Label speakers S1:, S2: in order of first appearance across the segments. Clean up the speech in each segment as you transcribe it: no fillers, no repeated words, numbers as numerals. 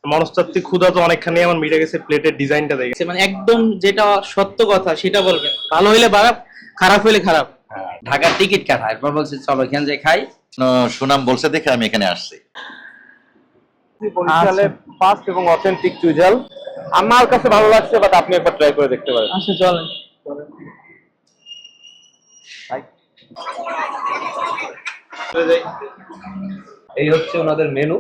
S1: মনস্তাত্ত্বিক ক্ষুধা তো অনেকখানি আমার মিটে গেছে প্লেটের ডিজাইনটা দেখে।
S2: মানে একদম যেটা সত্য কথা সেটা বলবেন, ভালো হইলে খারাপ, খারাপ হইলে খারাপ।
S3: ঢাকার টিকিট কাটা, এরপর বলছে চলো এখানে যে খাই।
S4: সুনাম বলছে দেখে আমি এখানে আসছি।
S1: বরিশালে ফার্স্ট এবং অথেন্টিক চুইঝাল আমার কাছে ভালো লাগছে, বাট আপনি একবার ট্রাই করে দেখতে পারেন।
S2: আচ্ছা চলেন।
S5: এই হচ্ছে ওনাদের মেনু,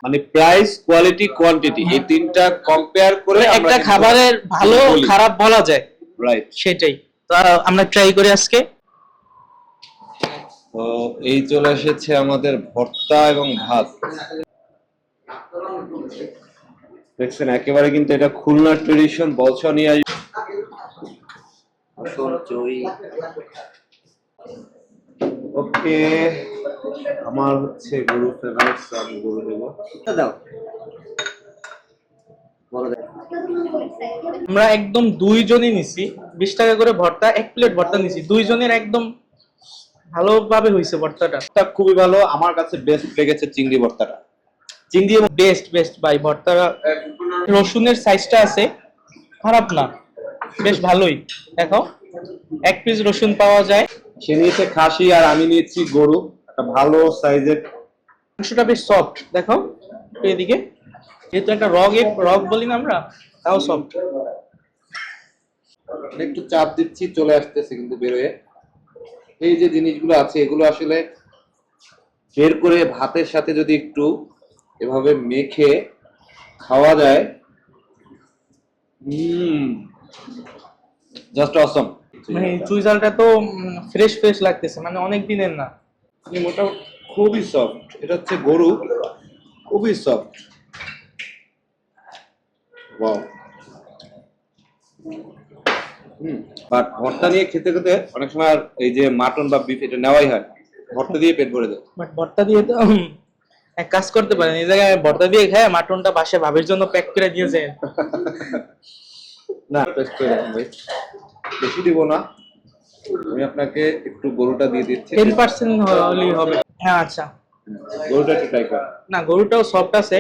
S5: মানে প্রাইস, কোয়ালিটি, কোয়ান্টিটি, এই তিনটা কম্পেয়ার করে
S2: একটা খাবারের ভালো খারাপ বলা যায়,
S5: রাইট।
S2: সেটাই তো আমরা ট্রাই করি আজকে।
S5: তো এই চলে এসেছে আমাদের ভর্তা এবং ভাত। দেখছেন একেবারে কিন্তু এটা খুলনার ট্রেডিশন, বলছনিয়া। ওকে, আমার হচ্ছে গরু ফেভারিট, আমি গরু দেবো।
S3: দাও
S2: আমরা একদম দুইজনই নিছি 20 টাকা করে ভর্তা, 1 প্লেট ভর্তা নিছি দুইজনের, একদম ভালোভাবে হয়েছে ভর্তাটা।
S5: খুবই ভালো, আমার কাছে বেস্ট লেগেছে চিংড়ি ভর্তাটা।
S2: চিংড়ি বেস্ট বেস্ট ভাই ভর্তাটা। রসুনের সাইজটা আছে, খারাপ না, বেশ ভালোই। দেখো 1 পিস রসুন পাওয়া যায়।
S5: সে নিয়েছে খাসি আর আমি নিয়েছি গরু, একটা ভালো সাইজের।
S2: মাংসটা বেশ সফট, দেখো একটু এদিকে, যেহেতু একটা রগ বলি না আমরা, তাও সফট।
S5: একটু চাপ দিচ্ছি, চলে আসতেছে কিন্তু বেরোয়। এই যে জিনিসগুলো আছে এগুলো আসলে বের করে ভাতের সাথে যদি একটু এভাবে মেখে খাওয়া যায়, জাস্ট অসম।
S2: মানে চুইঝালটা তো ফ্রেশ ফ্রেশ লাগতেছে, মানে অনেক দিনের না।
S5: মোটামুটি খুবই সফট, এটা হচ্ছে গরু, খুবই সফট। ওয়াও। বাট ভর্তা নিয়ে খেতে খেতে অনেক সময় আর এই যে মাটন বা বিফ এটা নেওয়াই হয়, ভর্তা দিয়ে পেট ভরে যায়।
S2: বাট ভর্তা দিয়ে তো এক কাজ করতে পারেন, এই জায়গায় ভর্তা দিয়ে খায় মাটনটা বাসে ভাবের জন্য প্যাক করে দিয়েছেন।
S5: না, টেস্ট করে দেখুন ভাই, বেশি দিব না, আমি আপনাকে একটু গরুটা দিয়ে দিচ্ছি।
S2: 10% হলেই হবে। হ্যাঁ আচ্ছা,
S5: গরুটা একটু ট্রাই করেন।
S2: না গরুটাও সফট আছে।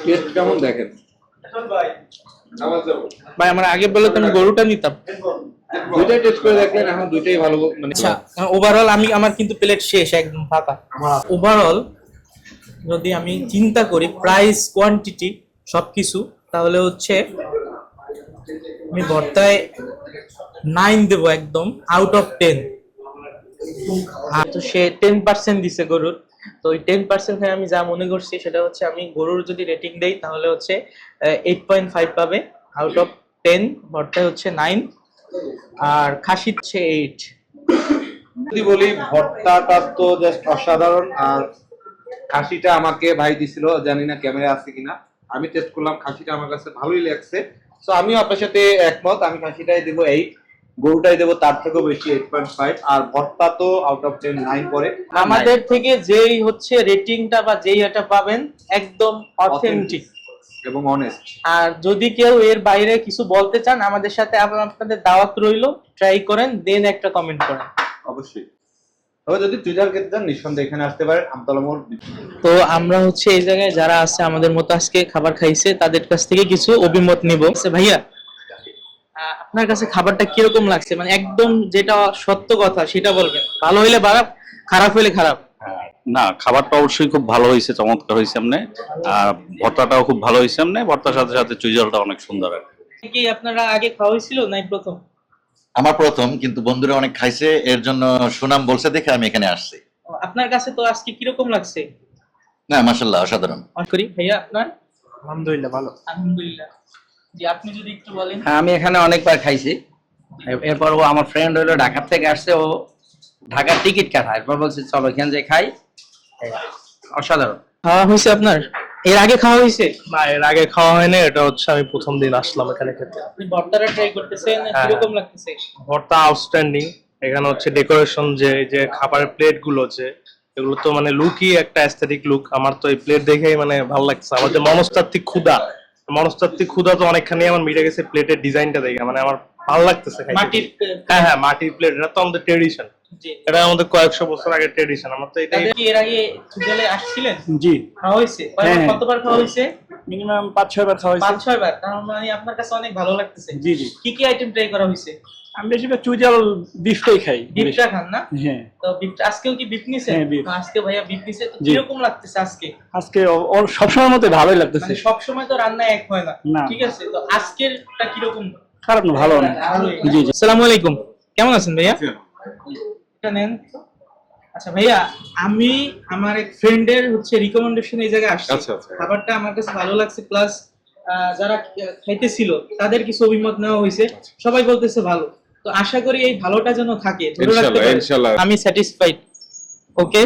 S5: টেস্ট কেমন দেখেন
S2: ভাই আমার আগে বলে তো আমি গরুটা নিতাম।
S5: দুইটাই টেস্ট করে দেখলেন, এখন দুইটাই ভালো, মানে
S2: আচ্ছা ওভারঅল আমার কিন্তু প্লেট শেষ, একদম ফাঁকা। ওভারঅল যদি আমি চিন্তা করি প্রাইস, কোয়ান্টিটি সবকিছু, তাহলে হচ্ছে আমি ভর্তায় 9 দেবো, একদম আউট অফ 10। আর তো সে 10% দিছে গরুর, তো ওই 10% আমি যা মনে করছি সেটা হচ্ছে, আমি গরুর যদি রেটিং দেই তাহলে হচ্ছে 8.5 পাবে আউট অফ 10। ভর্তায় হচ্ছে 9, আর খাসি হচ্ছে 8।
S5: যদি বলি ভর্তাটা তো জাস্ট অসাধারণ, আর খাসিটা আমাকে ভাই দিছিল, জানি না ক্যামেরা আছে কিনা, আমি টেস্ট করলাম, খাসিটা আমার কাছে ভালোই লাগছে। তো আমিও আপনার সাথে একমত, আমি খাসিটাই দেবো 8, গরুটাই দেবো তার থেকেও বেশি 8.5, আর ভর্তা তো আউট অফ 10 9 পরে।
S2: আমাদের থেকে যেই হচ্ছে রেটিংটা বা যেই এটা পাবেন একদম অথেন্টিক
S5: এবং অনেস্ট।
S2: আর যদি কেউ এর বাইরে কিছু বলতে চান, আমাদের সাথে আপনাদের দাওয়াত রইলো, ট্রাই করেন, দেন একটা কমেন্ট করেন
S5: অবশ্যই। তবে যদি চুইঝাল খেতে চান নিঃসন্দেহে এখানে আসতে পারেন, আমতলা মোড়।
S2: তো আমরা হচ্ছে এই জায়গায় যারা আছে আমাদের মতো আজকে খাবার খাইছে তাদের কাছ থেকে কিছু অভিমত নিব। ভাইয়া আপনার কাছে খাবারটা কিরকম লাগছে, মানে একদম যেটা সত্য কথা সেটা বলবেন, ভালো হইলে খারাপ, খারাপ হইলে খারাপ।
S6: না, খাবারটা অবশ্যই খুব ভালো হয়েছে, চমৎকার হয়েছে। এমনি আর ভর্তাটাও খুব ভালো হয়েছে। এমনি ভর্তার সাথে সাথে চুইঝালটা অনেক সুন্দর।
S2: কি আপনারা আগে খাওয়া হয়েছিল নাই প্রথম?
S4: আমার প্রথম, কিন্তু বন্ধুরা অনেক খাইছে, এর জন্য সুনাম বলছে দেখে আমি এখানে আসছি।
S2: আপনার কাছে তো আজকে কিরকম লাগছে?
S4: না মাশাআল্লাহ, অসাধারণ।
S2: করি ভাইয়া আপনার?
S1: আলহামদুলিল্লাহ ভালো।
S2: আলহামদুলিল্লাহ। জি আপনি যদি একটু বলেন।
S3: হ্যাঁ, আমি এখানে অনেকবার খাইছি। এরপর ও আমার ফ্রেন্ড হইলো, ঢাকার থেকে আসছে, ও ঢাকার টিকিট কাটা, এরপর বলছে চলো এখানে যে খাই। অসাধারণ।
S2: খাওয়া হয়েছে আপনার? এর আগে খাওয়া হয়েছে?
S1: না, এর আগে খাওয়া হয়নি, এটা হচ্ছে আমি প্রথম দিন আসলাম এখানে খেতে।
S2: আপনি ভর্তাটা ট্রাই করতেছেন, কিরকম লাগতেছে?
S1: ভর্তা আউটস্ট্যান্ডিং। এখানে হচ্ছে ডেকোরেশন, যে খাবারের প্লেট গুলো, এগুলো তো মানে লুকই একটা অ্যাস্থেটিক লুক। আমার তো এই প্লেট দেখেই মানে ভালো লাগছে। আমার যে মনস্তাত্ত্বিক ক্ষুধা তো অনেকখানি আমার মিটে গেছে প্লেটের ডিজাইনটা দেখে, মানে আমার ভালো লাগতেছে।
S2: মাটির?
S1: হ্যাঁ হ্যাঁ, মাটির প্লেট, এটা তো আমাদের ট্রেডিশন।
S2: জি
S1: এটা আমাদের কয়েকশো বছর আগে ট্রেডিশন। আমার তো এটাই
S2: তাদের কি এর আগে চুজালে আসছিলেন?
S7: জি
S2: খাওয়া হয়েছে? কতবার খাওয়া হয়েছে?
S7: মিনিমাম 5-6 বার খাওয়া হয়েছে।
S2: 5-6 বার। তার মানে আপনার কাছে অনেক ভালো লাগতেছে।
S7: জি জি
S2: কি কি আইটেম ট্রাই করা হয়েছে?
S7: আমি বেশিরভাগ চুইজাল বিফটাই খাই।
S2: বিফটা খান না?
S7: হ্যাঁ
S2: তো বিফ আজকেও কি বিফ নিছেন?
S7: হ্যাঁ, beef।
S2: তো আজকে ভাইয়া বিফ নিছে, তো
S7: জি।
S2: কিরকম লাগতেছে আজকে?
S7: আজকে ওর সবসময় মতো ভালোই লাগতেছে।
S2: মানে সব সময় তো রান্না এক হয় না,
S7: না।
S2: ঠিক আছে? তো আজকেরটা কিরকম?
S7: খারাপ না, ভালো না। জি জি
S2: আসসালামু আলাইকুম, কেমন আছেন ভাইয়া? এটা নেন তো। আচ্ছা ভাইয়া, আমি আমার এক ফ্রেন্ডের হচ্ছে রিকমেন্ডেশন এই জায়গায় আসছি। খাবারটা আমার কাছে ভালো লাগছে, প্লাস যারা খাইতেছিল তাদের কিছু অভিমত নেওয়া হয়েছে, সবাই বলতেছে ভালো। তো আশা করি এই ভালোটা যেন থাকে, ধরে রাখতে পারি। আমি স্যাটিসফাইড। ওকে।